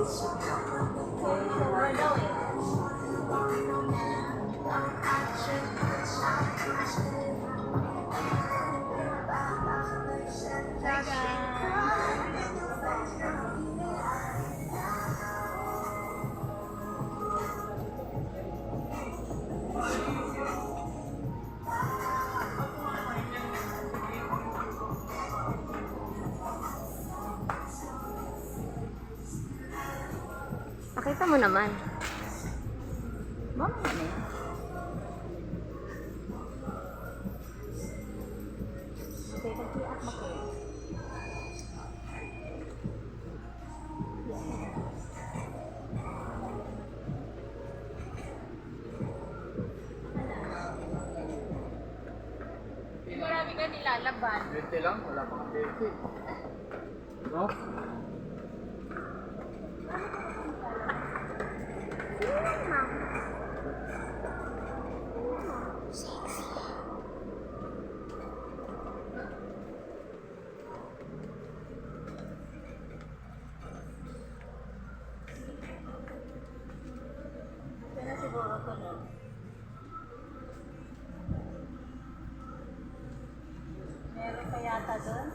Sure daw eh. Hi guys. Pakita mo naman. Mamaya na yan. Okay, kag-iak mo ko. Marami ka nilalaban. 20 lang, wala pang 20. No? Kaya siguro ko nun. Meron pa yata doon?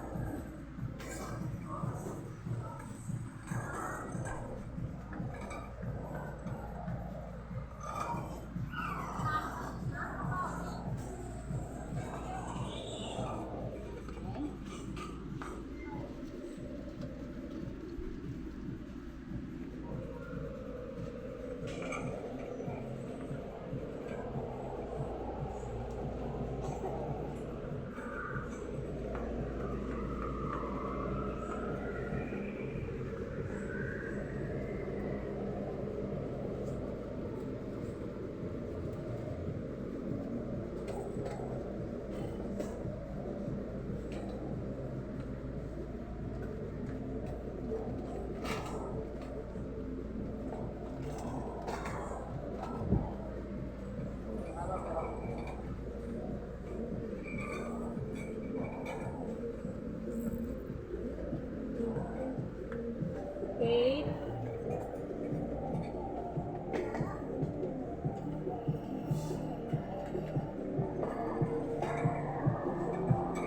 Okay.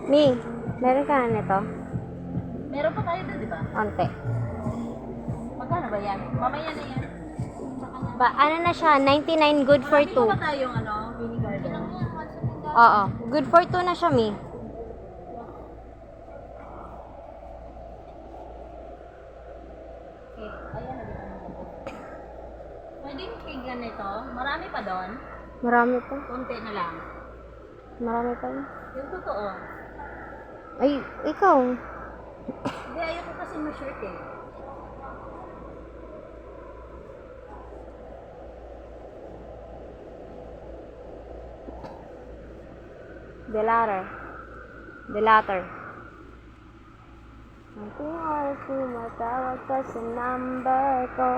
Mi, meron ka na nito? Meron pa tayo doon, di ba? Onte. Magkano ba yan? Mamaya na yan. Ba, ano na siya? 99 good for Marami pa 2. ba tayong vinegar doon? Oo. Good for 2 na siya, Mi. Okay, ayan na din. Pwedeng tignan nito. Marami pa doon. Marami pa. Konti na lang. Marami pa. Yung totoo. Ay, ikaw. Hindi, ayoko kasi ma-shirt eh. The latter. The latter. Ang oras tumatawag ka sa number ko.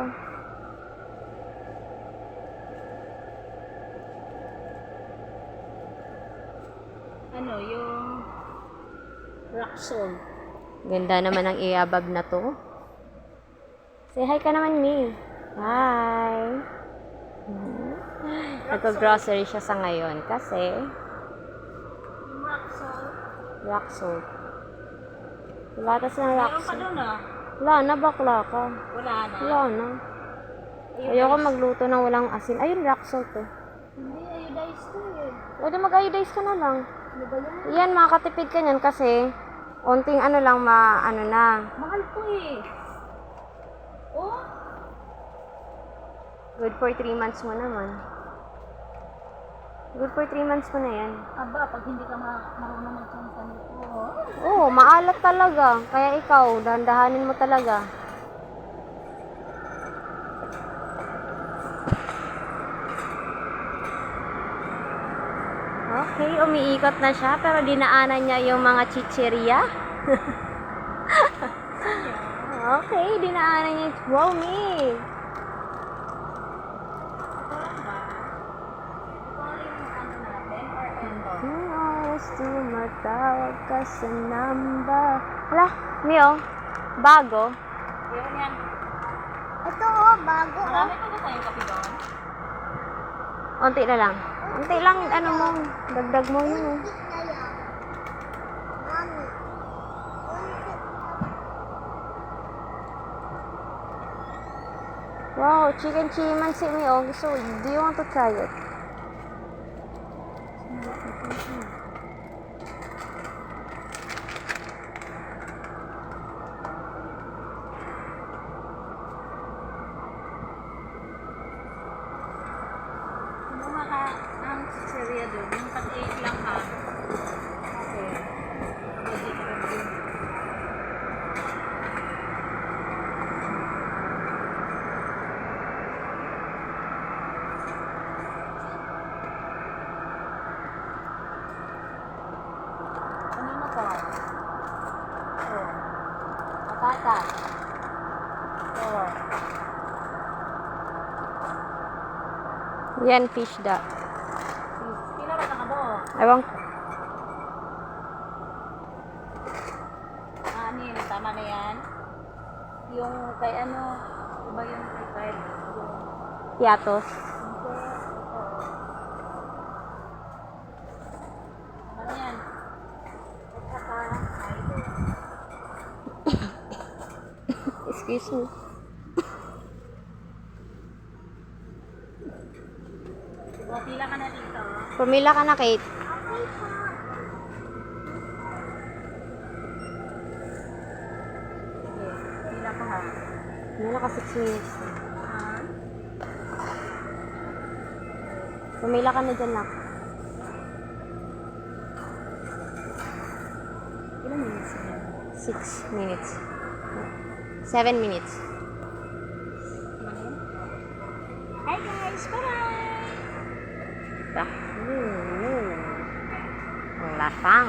Ano, yung rock salt. Ganda naman ang iabab na to. Say hi ka naman, Mi. Hi. Nag-grocery siya sa ngayon kasi Yung rock salt. rock salt. Latas ng rock Meron pa salt. doon Wala na, bakla ka. Wala na. Wala na. Ayoko magluto ng walang asin. Ayun, rock salt eh. Hindi, iodized to eh. Pwede mag-iodize ka na lang. Ano ba yan? Yan, makakatipid ka niyan kasi onting ano lang ano na. Mahal to eh. Oh? Good for 3 months mo naman. Good for 3 months mo na yan. Aba, pag hindi ka marunong magsamsa nito. Oo, maalat talaga. Kaya ikaw, dahan-dahanin mo talaga. Okay, umiikot na siya pero dinaanan niya yung mga chichirya. Okay, dinaanan niya. Wow, me! Kung oras tumatawag ka sa number. Hala, Mio, bago. Ayun yan. Ito oh, bago oh. Marami pa ba tayong kape doon? Unti na lang. Unti lang, ano mo, dagdag mo yun. Oh. Unti na yan. Mami. Unti. Wow, chicken chimansi me. Oh, so, do you want to try it? Kumuha ka ng chicheria doon. Yung pag-8 lang ha. Okay. Pwede ka rin din. Kanino to? Ito. Patatas. Ito. Yan, fish da. Pila ba ka mo? Ewan ko. Ano yun? Tama na yan? Yung kay ano? Iba yung kay Kyle? Yung... Piatos. Ito. Tama na yan. At saka, Milo. Excuse me. O, pila ka na dito. Pumila ka na, Kate. Okay po. Sige, pila ka ha. Pumila ka 6 minutes. Ha? Pumila ka na dyan lang. Ilang minutes na yan? 6 minutes. 7 minutes. Hi guys! Bye-bye! Lasang.